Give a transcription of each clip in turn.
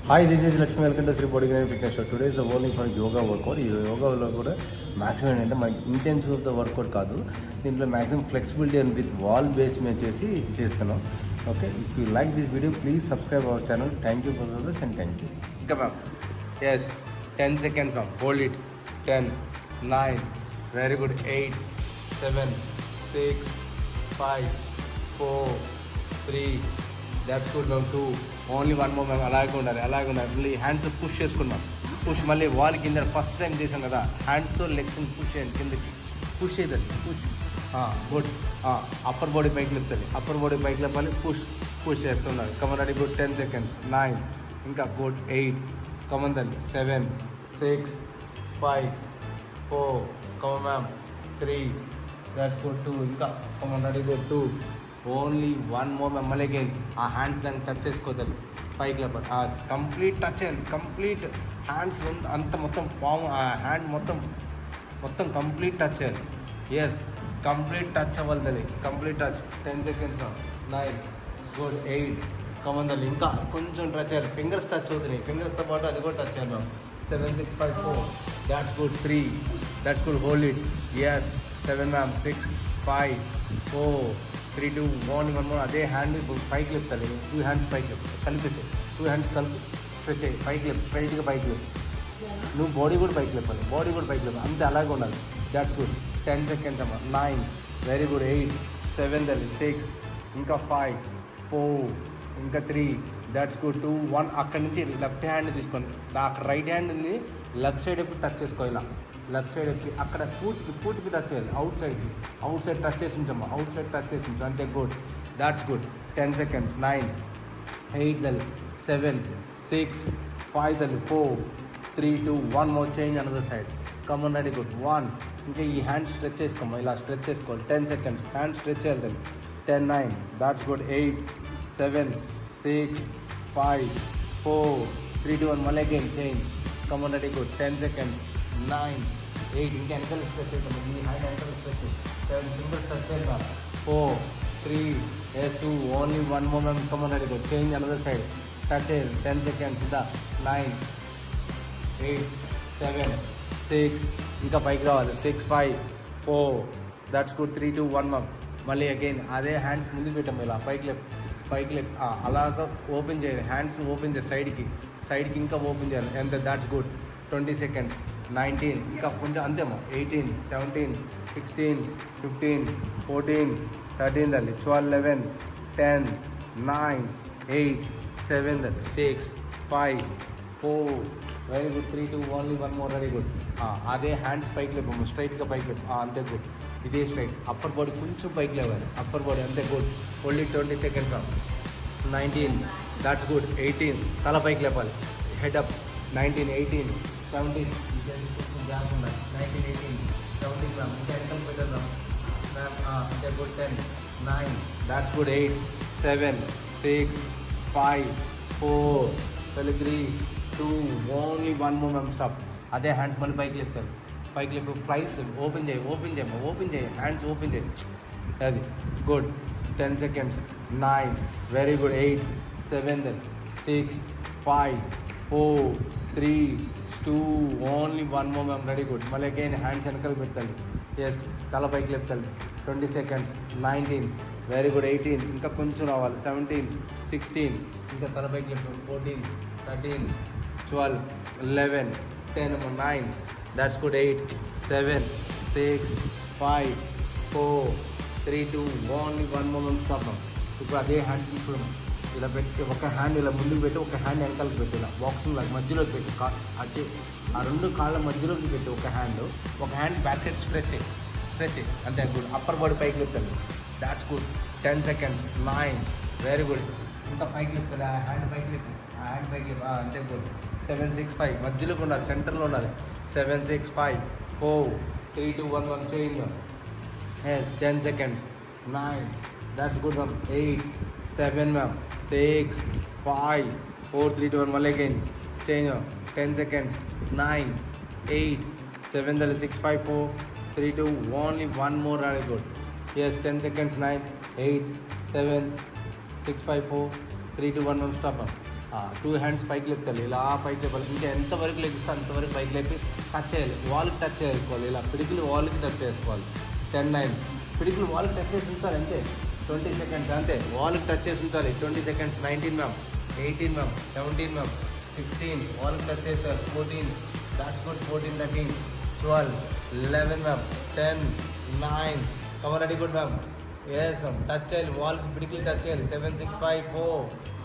Hi, this is Lakshmi. Welcome to Sri Body Green Fitness Show. Today is the only for yoga workout. ఈ యోగాలో కూడా maximum ఏంటంటే మనకి intensive of the workout కాదు, దీంట్లో maximum flexibility and with wall base మీద చేసి చేస్తున్నాం. Okay, if you like this video please subscribe our channel. Thank you for this and thank you. ఇంకా ma'am, yes 10 seconds ma'am, hold it. 10, 9, very good. 8, 7, 6, 5, 4, 3, that's good ma'am. 2, only 1 more ma'am. అలాగే ఉండాలి. మళ్ళీ hands push చేసుకున్నాం. Push మళ్ళీ wall కింద first time చేసాం కదా, హ్యాండ్స్తో లెగ్స్ని push చేయండి కిందకి. పుష్ చేయదండి, పుష్. గుడ్. అప్పర్ బాడీ పైకి లేపుతుంది, అప్పర్ బాడీ పైకి లేపాలి. పుష్ చేస్తున్నారు. Come on ready, good. 10 seconds. 9, ఇంకా గుడ్. 8, కమన్ తండి. 7, 6, 5, 4, కమన్ మ్యామ్. 3, that's good. 2, ఇంకా come on ready, good. 2, only 1 more ma'am. మళ్ళీ అగైన్ ఆ హ్యాండ్స్ దాన్ని టచ్ చేసుకోవాలి, పైకి లేపాలి. కంప్లీట్ టచ్ అయ్యింది. కంప్లీట్ హ్యాండ్స్ అంత మొత్తం పాము, ఆ హ్యాండ్ మొత్తం కంప్లీట్ టచ్ చేయాలి. ఎస్, కంప్లీట్ టచ్ అవ్వాలి. Complete touch. 10 seconds ma'am. 9, good. 8, come on తల్లి. ఇంకా కొంచెం టచ్ చేయాలి. ఫింగర్స్ టచ్ అవుతున్నాయి, ఫింగర్స్తో పాటు అది కూడా టచ్ చేయాలి ma'am. 7, 6, 5, 4, that's good. 3, that's good. Hold it. Yes. 7 ma'am. 6, 5, 4, 3, 2, 1 more. అదే హ్యాండ్ ఇప్పుడు పైకి లేపుతాలి. 2 hands పైకి లేపు, కలిపేసి 2 hands కలిపి స్ట్రెచ్ అయ్యి పైకి లేపు, స్ట్రైట్గా పైకి లేపు. నువ్వు బాడీ కూడా పైకి లేపాలి, బాడీ కూడా పైకి లేపాలి. అంతే, అలాగే ఉండాలి. That's good. 10 seconds అమ్మా. 9, వెరీ గుడ్. 8, 7 తల్లి. 6, ఇంకా 5, 4, ఇంకా 3, దాట్స్ గుడ్. 2, 1. అక్కడి నుంచి లెఫ్ట్ హ్యాండ్ తీసుకోండి. అక్కడ రైట్ హ్యాండ్ ఉంది, లెఫ్ట్ సైడ్ ఎప్పుడు టచ్ చేసుకో. ఇలా లెఫ్ట్ సైడ్ ఎక్కి అక్కడ పూర్తికి టచ్ చేయాలి. అవుట్ సైడ్ టచ్ చేసి ఉంచమ్మా. అవుట్ సైడ్ టచ్ చేసి ఉంచు. అంతే, గుడ్. That's good. 10 seconds. 9, 8 తల్లి. 7, 6, 5 తల్లి. 4, 3, 2, 1 more. Change another side. Come on ready, good. 1, ఇంకా ఈ హ్యాండ్ స్ట్రెచ్ చేసుకోమ్మా. ఇలా స్ట్రెచ్ చేసుకోవాలి. 10 seconds. హ్యాండ్ స్ట్రెచ్ చేయాలి తల్లి. 10, 9, దాట్స్ గుడ్. 8, 7, 6, 5, 4, 3, 2, 1. మళ్ళీ again change. Come on ready, good. 10 seconds. 9, 8, ఇంకా వెనకాల స్ట్రెచ్ అవుతుంది. మీ హ్యాండ్ వెనకాల స్ట్రెచ్. 7 fingers టచ్ చేయాలి. 4, 3, 2, only 1 more ma'am. Come on ready, good. Change another side. Touch చేయాలి. 10 seconds. ఇదా. 9, 8, 7, 6, ఇంకా పైకి రావాలి. 6, 5, 4, దట్స్ గుడ్. 3, 2, 1 మ్యామ్. మళ్ళీ అగైన్ అదే హ్యాండ్స్ ముందుకు పెట్టాము. ఇలా పైకి లేపు. అలాగా ఓపెన్ చేయాలి. హ్యాండ్స్ని ఓపెన్ చేయాలి సైడ్కి ఇంకా ఓపెన్ చేయాలి. ఎంత? That's good. 20 seconds. 19, ఇంకా కొంచెం అంతేమో. 18, 17, 16, 15, 14, 13 తల్లి. 12, 11, 10, 9, 8, 7, 6, 5, 4, very good. 3, 2, only 1 more. Very good. అదే హ్యాండ్స్ పైకి లేపు, స్ట్రైట్గా పైకి లేపు. అంతే, గుడ్. ఇదే స్ట్రైట్. అప్పర్ బాడీ కొంచెం పైకి లేవాలి. Upper body. అంతే, good. Only 20 seconds ma'am. 19, that's good. 18, తల పైకి లేపాలి. Head up. 19, 18, 17, కొంచెం గ్యాప్ ఉండాలి. 19, 18, 17 మ్యామ్. ఇంకా వెనకాల పెట్టారు మ్యామ్. అంటే good. 10, 9, that's good. 8, 7, 6, 5, 4, 3, 2, only 1 more ma'am. Stop. అదే హ్యాండ్స్ మళ్ళీ పైకి లేపుతారు. పైకి లేపు. ప్రైస్ ఓపెన్ చేయి. హ్యాండ్స్ ఓపెన్ చేయి. అది good. 10 seconds. 9, very good. 8, 7, 6, 5, 4, 3, 2, only 1 more ma'am. Ready, good. మళ్ళీ అగైన్ హ్యాండ్స్ వెనకాల పెడతాడు. ఎస్, తల పైకి లేపుతాడు. 20 seconds. 19, very good. 18, ఇంకా కొంచెం రావాలి. 17, 16, ఇంకా తల పైకి లేపుతాడు. 14, 13, 12, 11, 10, 9, that's good. 8, 7, 6, 5, 4, 3, 2, only 1 more ma'am. Stop ma'am. ఇప్పుడు అదే హ్యాండ్స్ చూడము. ఇలా పెట్టి ఒక హ్యాండ్ ఇలా ముందుకు పెట్టి, ఒక హ్యాండ్ వెనకాలకి పెట్టి, ఇలా బాక్సింగ్ లాగా మధ్యలోకి పెట్టి, ఆ 2 కాళ్ళ మధ్యలోకి పెట్టి ఒక హ్యాండ్ బ్యాక్ సైడ్ స్ట్రెచ్ అయ్యి. అంతే, గుడ్. అప్పర్ బాడీ పైకి లేపుతాడు. That's good. 10 seconds. 9, very good. ఇంకా పైకి లేపుతాడు. ఆ హ్యాండ్ పైకి లేపు. అంతే, గుడ్. 7, 6, 5, మధ్యలోకి ఉండాలి, సెంటర్లో ఉండాలి. 7, 6, 5, 4, 3, 2, 1 change ma'am. Yes. 10 seconds. 9, that's good ma'am. 8, 7 ma'am. 6, 5, 4, 3, 2, 1 మళ్ళీ again change. 10 seconds. 9, 8, 7, 6, 5, 4, 3, 2, only 1 more. Very good. Yes. 10 seconds. 9, 8, 7, 6, 5, 4, 3, 2, 1 stop. Two hands పైకి లేపుతారు ఇలా పైకి లేపాలి. ఇంకా ఎంతవరకు లెగిస్తే అంతవరకు పైకి లేపి టచ్ చేయాలి, వాల్కి టచ్ చేసుకోవాలి. ఇలా పిడికిలు వాల్కి టచ్ చేసుకోవాలి. 10, 9 పిడికిలు వాల్కి టచ్ చేసి ఉంచాలి అంతే. 20 సెకండ్స్ అంతే, వాల్కి టచ్ చేసి ఉంచాలి. 20 సెకండ్స్. 19 మ్యామ్, 18 మ్యామ్, 17 మ్యామ్, 16 వాల్కి టచ్ చేశారు. 14 that's good. 14, 13, 12, 11 ma'am, 10, 9 cover ready good ma'am. Yes ma'am, touch చేయాలి వాల్కి, పిడికిలు టచ్ చేయాలి. 7, 6, 5, 4,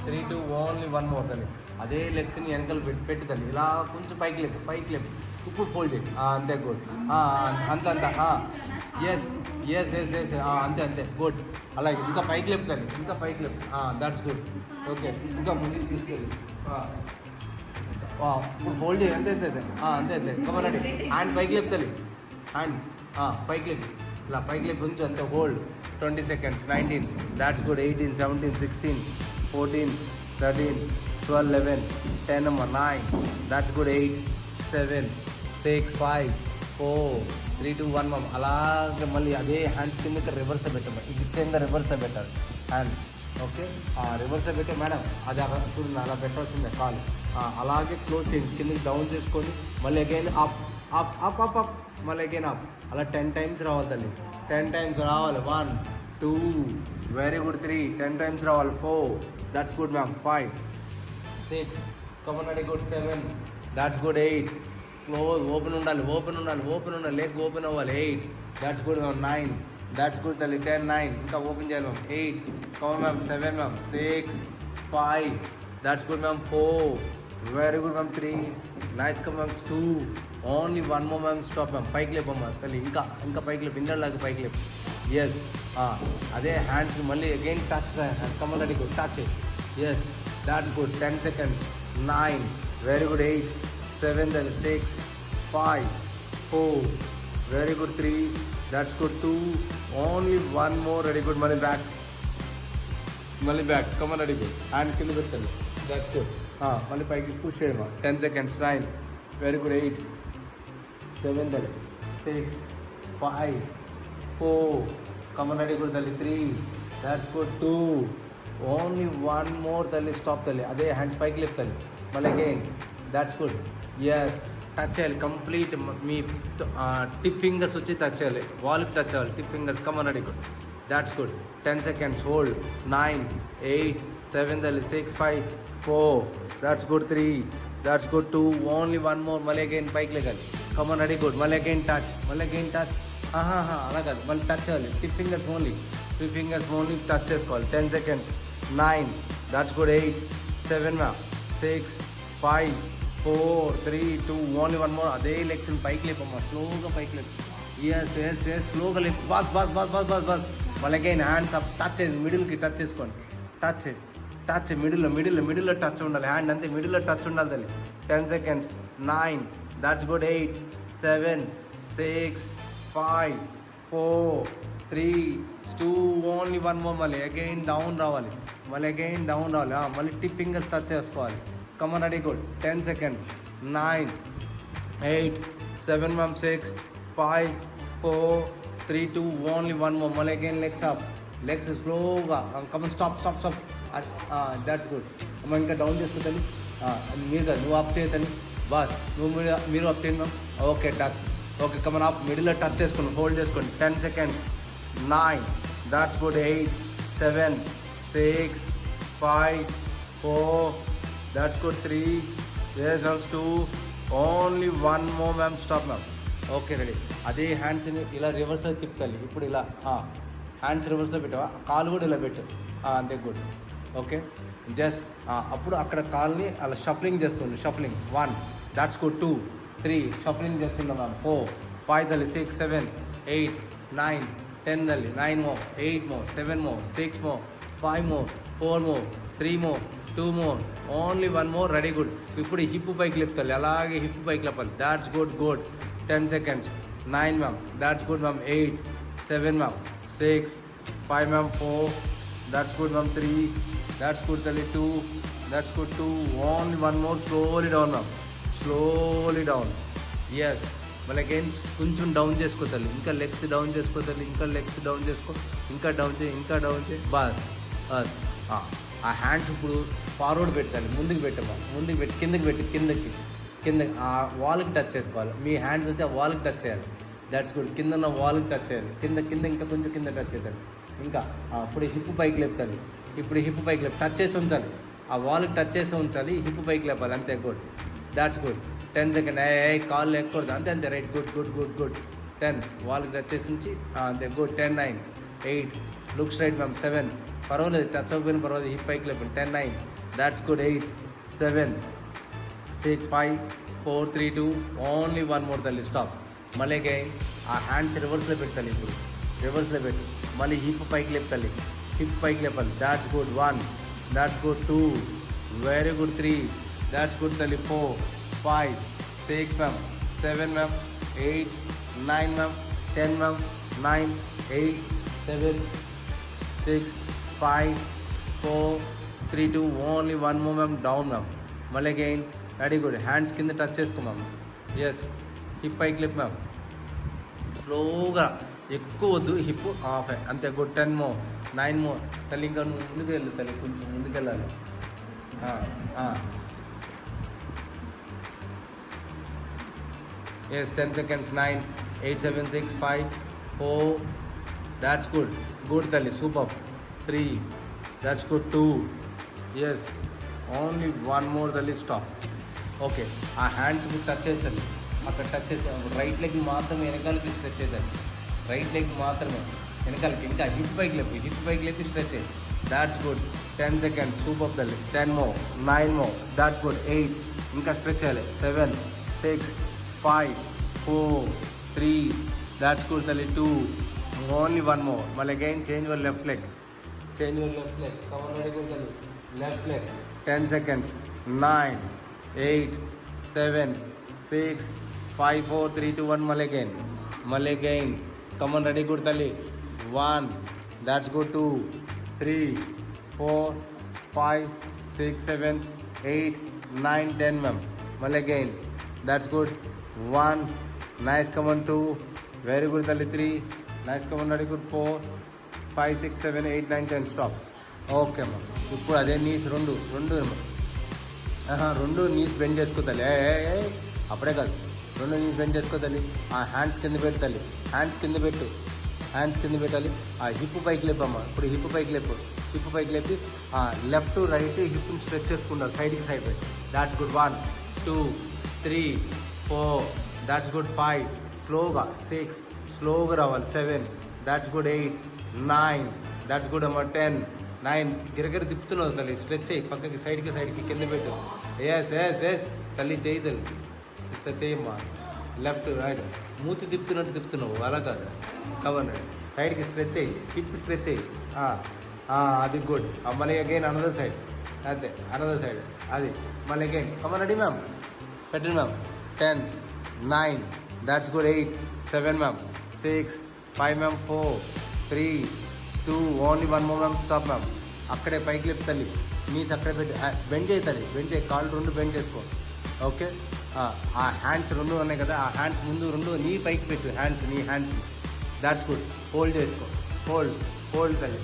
3, 2, ఓన్లీ 1 మోర్ తల్లి. అదే లెగ్స్ని వెనకాల పెట్టి తల్లి ఇలా కొంచెం పైకి లేపు. ఇప్పుడు ఫోల్డ్ చేయి. అంతే గుడ్. అంత ఎస్ ఎస్ ఎస్ ఎస్ అంతే గుడ్. అలాగే ఇంకా పైకి లేపు తల్లి, ఇంకా పైకి లేపు. That's good. ఓకే, ఇంకా ముందుకు తీసుకెళ్ళి ఇప్పుడు ఫోల్డ్ చేయి. అంతే కమరండి. హ్యాండ్ పైకి లేపు తల్లి, హ్యాండ్ పైకి లేపు. ఇలా పైకి లేపు ఉంచు అంతే. Hold 20 seconds. 19 that's good. 18, 17, 16, 14, 13, 12, 11, 10 అమ్మ. 9 దాట్స్ గుడ్. 8, 7, 6, 5, 4, 3, 2, 1 మమ్. అలాగే మళ్ళీ అదే హ్యాండ్స్ కింద రివర్స్లో పెట్టాము. ఇది కింద రివర్స్లో పెట్టాలి హ్యాండ్. ఓకే, రివర్స్లో పెట్టే మేడం అది అలా చూడండి, అలా పెట్టాల్సిందే కాలు. అలాగే క్లోజ్ చేయండి, కిందకి డౌన్ చేసుకొని మళ్ళీ again up up up up up మళ్ళీ అగైన్ అప్. అలా 10 టైమ్స్ రావాలి తల్లి. 10 టైమ్స్ రావాలి. 1, 2 వెరీ గుడ్. 3 10 టైమ్స్ రావాలి. 4 that's good ma'am. 5, 6 come on ready good. 7 that's good. 8 close open ఉండాలి. లెగ్ ఓపెన్ అవ్వాలి. 8 that's good ma'am. 9 that's good తల్లి. 10, 9 ఇంకా ఓపెన్ చేయాలి ma'am. 8 come on ma'am. 7 ma'am. 6, 5 that's good ma'am. 4 very good ma'am. 3 nice come ma'am. 2 only 1 more ma'am. Stop ma'am. పైకి లేపమ్మా తల్లి, ఇంకా పైకి లేపు. ఇందర్లాగా పైకి లేపు. ఎస్, అదే హ్యాండ్స్ మళ్ళీ again touch come on ready good. Touch. Yes that's good. 10 seconds. 9 very good. 8, 7, 6, 5, 4 very good. 3 that's good. 2 only 1 more ready good. మళ్ళీ back come on ready good. Hand కింద పెట్టండి. That's good. మళ్ళీ పైకి పుష్ చేయమా. 10 seconds. 9 very good. 8, 7, 6, 5, 4 come on ready good తల్లి. 3 that's good. 2 only 1 more తల్లి. Stop తల్లి. అదే హ్యాండ్స్ పైకి లేపు తల్లి. మళ్ళీ again that's good. Yes, touch చేయాలి కంప్లీట్. మీ టిప్ ఫింగర్స్ వచ్చి టచ్ చేయాలి, వాల్కి టచ్ చేయాలి tip fingers. Come on ready good. That's good. 10 seconds. Hold. 9, 8, 7, 6, 5, 4 that's good. 3 that's good. 2 only 1 more. మళ్ళీ అగైన్ పైకి లేగాలి. Come on ready good. మళ్ళీ అగైన్ టచ్. అలా కాదు, మళ్ళీ టచ్ చేయాలి. టిప్ ఫింగర్స్ ఓన్లీ టచ్ చేసుకోవాలి. 10 seconds. 9 that's good. 8, 7, 6, 5, 4, 3, 2 only 1 more. అదే లెగ్స్ని పైకి లేపమ్మా. స్లోగా పైకి లేపు. ఎస్ స్లోగా లేపు. బాస్. మళ్ళీ అగైన్ హ్యాండ్స్ అప్. టచ్ చేసి మిడిల్కి టచ్ చేసుకోండి. టచ్ మిడిల్లో టచ్ ఉండాలి. హ్యాండ్ అంతే మిడిల్లో టచ్ ఉండాలి తల్లి. 10 seconds. 9 that's good. 8, 7, 6, 5, 4, 3, 2 only 1 more. మళ్ళీ అగైన్ డౌన్ రావాలి. మళ్ళీ టిప్ ఫింగర్స్ టచ్ చేసుకోవాలి. Come on ready good. 10 seconds. 9, 8, 7, 6, 5, 4, 3, 2 only 1 more. మళ్ళీ అగైన్ లెగ్స్ స్లోగా. Come on stop. That's good. అమ్మ ఇంకా డౌన్ చేసుకుంటాను. మీరు కాదు, నువ్వు అప్ చేయతని బాస్. మీరు అప్ చేయండి ma'am. Okay touch. Okay come on up. మిడిల్లో టచ్ చేసుకోండి, హోల్డ్ చేసుకోండి. 10 seconds. 9 that's good. 8, 7, 6, 5, 4 that's good. 3 2 only 1 more ma'am. Stop ma'am. Okay ready. అదే హ్యాండ్స్ని ఇలా రివర్స్లో తిప్పుతాలి. ఇప్పుడు ఇలా హ్యాండ్స్ రివర్స్లో పెట్టావా, కాలు కూడా ఇలా పెట్టు. అంతే గుడ్. ఓకే, జస్ట్ అప్పుడు అక్కడ కాల్ని అలా షఫ్లింగ్ చేస్తుండే. 1 దాట్స్ గుడ్. 2, 3 షఫ్లింగ్ చేస్తున్నాను. 4, 5, 6, 7, 8, 9, 10, 9 more, 8 more, 7 more, 6 more, 5 more, 4 more, 3 more, 2 more, only 1 more. Ready good. ఇప్పుడు హిప్ పైకి లేపుతాలి. అలాగే హిప్ పైకి లేపాలి. That's good. 10 seconds. 9 ma'am. That's good ma'am. 8, 7 ma'am. 6, 5 ma'am. 4 that's good ma'am. 3 that's good తల్లి. 2 that's good. 2 only 1 more. Slowly down ma'am. Yes. మళ్ళీ again కొంచెం down చేసుకోవాలి. ఇంకా లెగ్స్ డౌన్ చేసుకోవాలి. ఇంకా డౌన్ చేయి. బాస్. అస్ ఆ హ్యాండ్స్ ఇప్పుడు ఫార్వర్డ్ పెట్టాలి, ముందుకు పెట్టమా, ముందుకు పెట్టి కిందకి పెట్టి కింద ఆ వాల్కి టచ్ చేసుకోవాలి. మీ హ్యాండ్స్ వచ్చి ఆ వాల్కి టచ్ చేయాలి. That's good. కింద ఉన్న వాల్కి టచ్ చేయాలి. కింద ఇంకా కొంచెం కింద టచ్ చేయాలి. ఇంకా ఇప్పుడు హిప్ పైకి లేపుతాను. ఇప్పుడు హిప్ పైకి లేపు టచ్ చేసి ఉంచాలి. ఆ వాల్కి టచ్ చేసి ఉంచాలి. హిప్ పైకి లేపాలి. అంతే, గుడ్. That's good. 10 సెకండ్. కాల్ లేకూడదు. అంతే రైట్. గుడ్. 10 వాల్కి టచ్ చేసి ఉంచి అంతే, గుడ్. 10, 9, 8 looks right ma'am. 7 పర్వాలేదు, టచ్ అవ్వకపోయినా పర్వాలేదు, హిప్ పైకి లేపండి. 10, 9 దాట్స్ గుడ్. 8, 7, 6, 5, 4, 3, 2 ఓన్లీ 1 మోర్ తల్లి. స్టాప్. మళ్ళీ అగైన్ ఆ హ్యాండ్స్ రివర్స్లో పెట్టాలి. ఇప్పుడు రివర్స్లో పెట్టు. మళ్ళీ హిప్ పైకి లేపుతాలి. హిప్ పైకి లేపాలి. That's good. 1 that's good. 2 very good. 3 that's good తల్లి. 4, 5, 6 ma'am. 7 ma'am. 8, 9 ma'am. 10 ma'am. 9, 8, 7, 6, 5, 4, 3, 2 only 1 more ma'am. Down ma'am. మళ్ళీ అగైన్ వెరీ గుడ్. హ్యాండ్స్ కింద టచ్ చేసుకో మ్యామ్. ఎస్. హిప్ పైకి లేపు మ్యామ్. స్లోగా, ఎక్కువ వద్దు. హిప్ ఆఫ్ అంతే, గుడ్. 10 మో, 9 మో తల్లి. ఇంకా నువ్వు ముందుకు వెళ్ళు తల్లి, కొంచెం ముందుకు వెళ్ళాలి. Yes. 10 seconds. 9, 8, 7, 6, 5, 4 that's good. Good తల్లి, super. 3 that's good. 2 yes. Only 1 more తల్లి. స్టాప్. ఓకే. ఆ హ్యాండ్స్ ఇప్పుడు టచ్ అవుతుంది. అక్కడ టచ్ చేసి రైట్ లెగ్ మాత్రమే వెనకాలకి స్ట్రెచ్ అవుతుంది. రైట్ లెగ్ మాత్రమే వెనకాలకి. ఇంకా హిప్ పైకి లేపి స్ట్రెచ్ అయ్యి. That's good. 10 సెకండ్స్. సూపర్ తల్లి. 10 మో, 9 మో దాట్స్ గుడ్. 8 ఇంకా స్ట్రెచ్ చేయాలి. 7, 6, 5, 4, 3 దాట్స్ గుడ్ తల్లి. 2 ఓన్లీ 1 మో. మళ్ళీ again change your left leg. Cover ready తల్లి. Left leg. 10 సెకండ్స్. 9, 8, 7, 6, 5, 4, 3, 2, 1 మళ్ళీ అగైన్ కమన్ రెడీ. గుడ్ తల్లి. 1 దాట్స్ గుడ్. 2, 3, 4, 5, 6, 7, 8, 9, 10 మ్యామ్. మళ్ళీ again that's good. 1 nice. Come on. 2 very good తల్లి. 3 nice. Come on ready. Good. 4, 5, 6, 7, 8, 9, 10 stop. Okay ma'am. ఇప్పుడు అదే knees రెండు knees bend చేసుకోవాలి. అప్పుడే కాదు, 2 నీస్ బెండ్ చేసుకోవాలి. ఆ హ్యాండ్స్ కింద పెట్టాలి. హ్యాండ్స్ కింద పెట్టాలి. ఆ హిప్ పైకి లేపమ్మా. ఇప్పుడు హిప్ పైకి లేపి లెఫ్ట్ రైట్ హిప్ని స్ట్రెచ్ చేసుకుంటారు సైడ్కి side. That's good. 1, 2, 3, 4 that's good. 5 స్లోగా. 6 స్లోగా రావాలి. 7 దాట్స్ గుడ్. 8, 9 దాట్స్ గుడ్ అమ్మా. 10, 9 గిరగిర తిప్పుతున్నావు తల్లి. స్ట్రెచ్ అయ్యి పక్కకి సైడ్కి కింద పెట్టు. ఎస్ తల్లి. చేయి తల్లి. సిస్టర్ చేయమ్మా. లెఫ్ట్ రైట్ మూతి తిప్పుతున్నావు. అలా కాదు. కవర్ సైడ్కి స్ట్రెచ్ అయ్యి. హిప్ స్ట్రెచ్ అయ్యి. అది గుడ్. మళ్ళీ అగైన్ అనదర్ సైడ్. అంతే, అనదర్ సైడ్. అది మళ్ళీ అగైన్. Cover ready ma'am. పెట్టండి ma'am. 10, 9 that's good. 8, 7 ma'am. 6, 5 ma'am. 4, 3, 2 only 1 more ma'am. Stop ma'am. అక్కడే పైకి లేపు తల్లి. నీస్ అక్కడే పెట్టి బెండ్ చేయి తల్లి. కాళ్ళు 2 బెండ్ చేసుకో. ఓకే. ఆ హ్యాండ్స్ 2 ఉన్నాయి కదా, ఆ హ్యాండ్స్ ముందు 2 నీ పైకి పెట్టు. నీ హ్యాండ్స్ని. That's good. హోల్డ్ చేసుకో. హోల్డ్ తల్లి.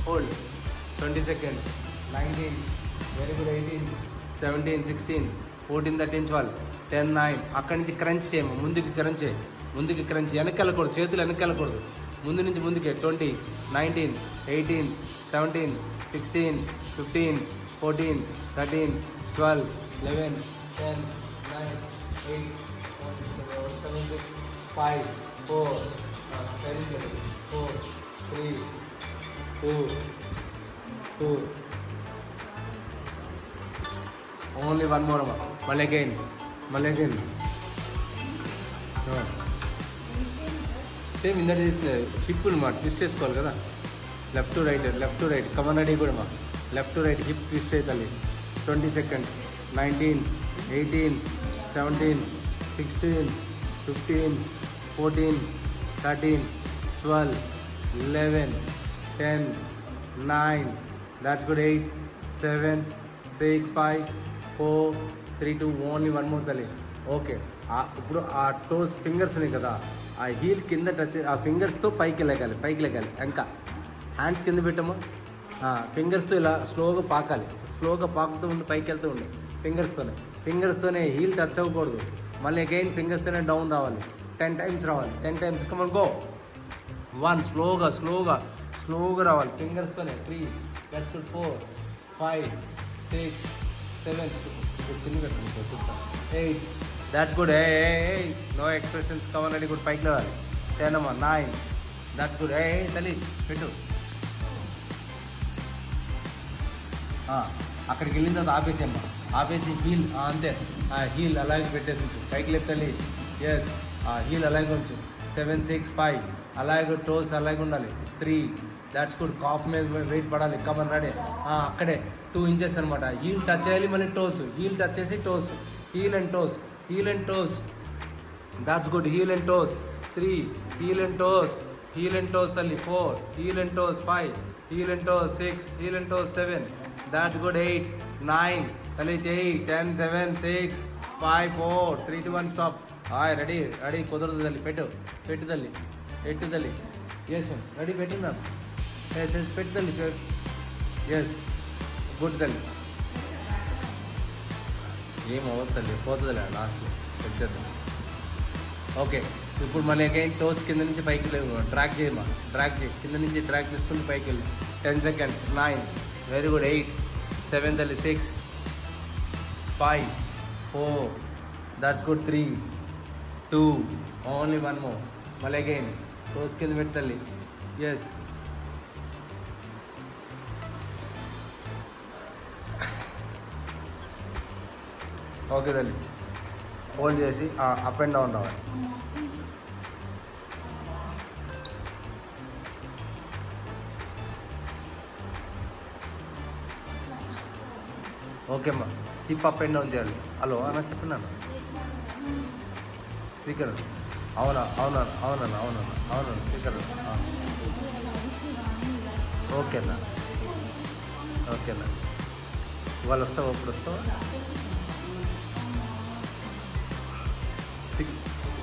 హోల్డ్. 20 సెకండ్స్. 19 very good. 18, 17, 16, 14, 13, 12, 10, 9 అక్కడి నుంచి క్రంచ్ చేయము. ముందుకి క్రంచ్ వెనక్కెళ్ళకూడదు. చేతులు వెనక్కెళ్ళకూడదు. ముందు నుంచి ముందుకే. 20, 19, 18, 17, 16, 15, 14, 13, 12, 11, 10, 9, 8, 7, 6, 5, 4, 3, 2. ఓన్లీ 1 మోర్ అమ్మా. మళ్ళీ అగైన్. సేమ్ ఇందర్ చేసిన హిప్ మా ట్విస్ట్ చేసుకోవాలి కదా. లెఫ్ట్ రైట్ కమన్ రెడీ కూడా మా. లెఫ్ట్ రైట్ హిప్ ట్విస్ట్ అవుతుంది. 20 seconds. 19, 18, 17, 16, 15, 14, 13, 12, 11, 10, 9 that's good. 8, 7, 6, 5, 4, 3, 2 only 1 more తల్లి. ఓకే. ఇప్పుడు ఆ టోస్ ఫింగర్స్ ఉన్నాయి కదా, ఆ హీల్ కింద టచ్, ఆ ఫింగర్స్తో పైకి లెగాలి. ఇంకా హ్యాండ్స్ కింద పెట్టమ్మా. ఫింగర్స్తో ఇలా స్లోగా పాకాలి. స్లోగా పాకుతూ ఉండి పైకి వెళ్తూ ఉండి ఫింగర్స్తోనే హీల్ టచ్ అవ్వకూడదు. మళ్ళీ అగైన్ ఫింగర్స్తోనే డౌన్ రావాలి. 10 times రావాలి. 10 times కమన్ గో. 1 స్లోగా రావాలి ఫింగర్స్తోనే. 3 దట్స్ గుడ్. 4 5 6 7 తిని పెట్టండి చూస్తాను. 8 that's good. No expressions. Come on ready good. పైకి రావాలి. 10 అమ్మా. 9 దట్స్ గుడ్. తల్లి పెట్టు. అక్కడికి వెళ్ళిన తర్వాత ఆపేసి అమ్మా. ఆపేసి హీల్ అంతే. హీల్ అలాగే పెట్టేసి ఉంచు. పైకి లేపుతల్లి. ఎస్ హీల్ అలాగే ఉంచు. 7 6 5 అలాగే టోస్ అలాగే ఉండాలి. 3 దాట్స్ గుడ్. కాఫ్ మీద వెయిట్ పడాలి. Come on ready. అక్కడే 2 inches అనమాట. హీల్ టచ్ చేయాలి మళ్ళీ టోస్. హీల్ టచ్ చేసి toes. Heel and toes. That's good. Heel and toes. 3 heel and toes తల్లి. 4 heel and toes. 5 heel and toes. 6 heel and toes. 7 that's good. 8 9 తల్లి చేయి. 10 7 6 5 4 3 2 1 stop. Ready కుదరదు తల్లి. పెట్టు తల్లి. Yes ma'am. రెడీ పెట్టి ma'am. Yes పెట్టు తల్లి. ఎస్ గుడ్ తల్లి. ఏమవుతుంది తల్లి. పోతుంది లాస్ట్లో సెట్ చేద్దాం. ఓకే ఇప్పుడు మళ్ళీ అగైన్ టోస్ కింద నుంచి పైకి డ్రాగ్ చేయమా. కింద నుంచి డ్రాగ్ చేసుకుని పైకి వెళ్ళి 10 seconds. 9 very good. 8 7 తల్లి. 6 5 4 దట్స్ గుడ్. 3 2 only 1 more. మళ్ళీ అగైన్ టోస్ కింద పెట్టాలి. ఎస్ ఓకే తల్లి. హోల్డ్ చేసి అప్ అండ్ డౌన్ రావాలి. ఓకే అమ్మా. హిప్ అప్ అండ్ డౌన్ చేయాలి. హలో అన్న చెప్పండి అన్న. స్పీకర్ అవునా స్పీకర్. ఓకేనా ఇవాళ వస్తావా? ఇప్పుడు వస్తావా?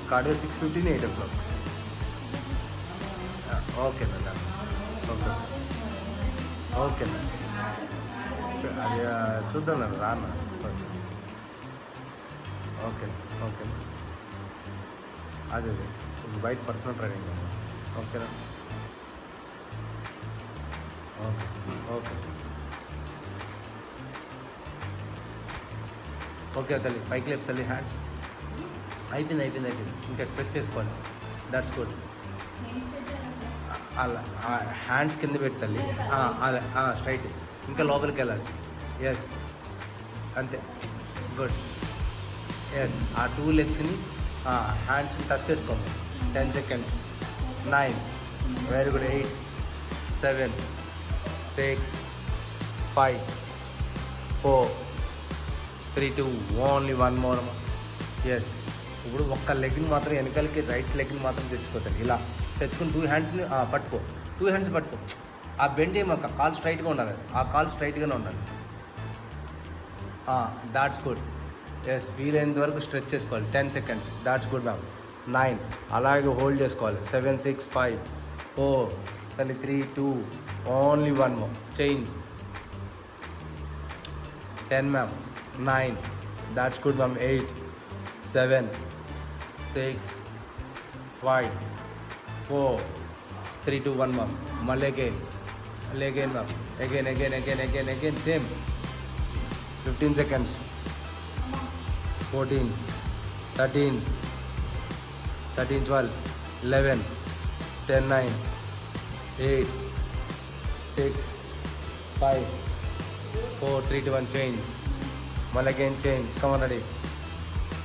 Cardio 6:15 8 o'clock. ఓకేనా అది చూద్దాం నన్ను రాన్న ఫస్ట్. ఓకే అదే బయట పర్సనల్ ట్రైనింగ్. ఓకేనా ఓకే తల్లి. పైకి లేపు తల్లి. హ్యాండ్స్ అయిపోయింది. ఇంకా స్ట్రెచ్ చేసుకోవాలి. That's good. అలా హ్యాండ్స్ కింద పెట్టి తల్లి. అదే స్ట్రైట్. ఇంకా లోపలికి వెళ్ళాలి. ఎస్ అంతే. గుడ్. ఎస్ 2 legsని హ్యాండ్స్ని టచ్ చేసుకోండి. 10 seconds. 9 very good. 8 7 6 5 4 3 2 only 1 more. Yes ఇప్పుడు ఒక్క లెగ్ని మాత్రం వెనకాలకి రైట్ లెగ్ని మాత్రం తెచ్చుకోతాను. ఇలా తెచ్చుకుని 2 handsని పట్టుకో. 2 hands పట్టుకో. ఆ బెండ్ ఏమాక కాల్ స్ట్రైట్గా ఉండాలి. ఆ కాల్ స్ట్రైట్గానే ఉండాలి. That's good. ఎస్ వీలైనంత వరకు స్ట్రెచ్ చేసుకోవాలి. 10 seconds. That's good ma'am. 9 అలాగే హోల్డ్ చేసుకోవాలి. 7 6 5 4 తల్లి. 3 2 only 1 more. Change. 10 ma'am. 9 that's good ma'am. 8 7 6 5 4 3 2 1 ma'am. మళ్ళీ again ma'am. Again same. 15 seconds. 14 13 12 11 10 9 8 6 5 4 3 2 1 change. మళ్ళీ again change. Come on ready.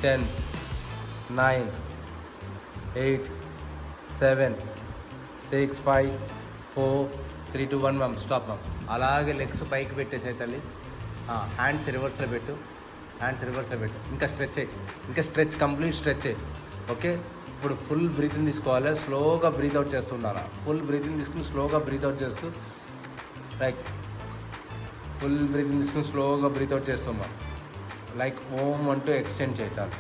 10 9 8 7 6 5 4 3 2 1 ma'am. Stop ma'am. అలాగే లెగ్స్ పైకి పెట్టేసాయి తల్లి. హ్యాండ్స్ రివర్స్లో పెట్టు. ఇంకా స్ట్రెచ్ కంప్లీట్ స్ట్రెచ్. ఓకే ఇప్పుడు ఫుల్ బ్రీతింగ్ తీసుకోవాలి. స్లోగా బ్రీత్ అవుట్ చేస్తూ ఉండాలి. ఫుల్ బ్రీతింగ్ తీసుకుని స్లోగా బ్రీత్ అవుట్ చేస్తూ లైక్ ఫుల్ బ్రీతింగ్ తీసుకుని స్లోగా బ్రీత్ అవుట్ చేస్తున్నాం. లైక్ ఓం అంటూ ఎక్స్టెండ్ చేయాలి.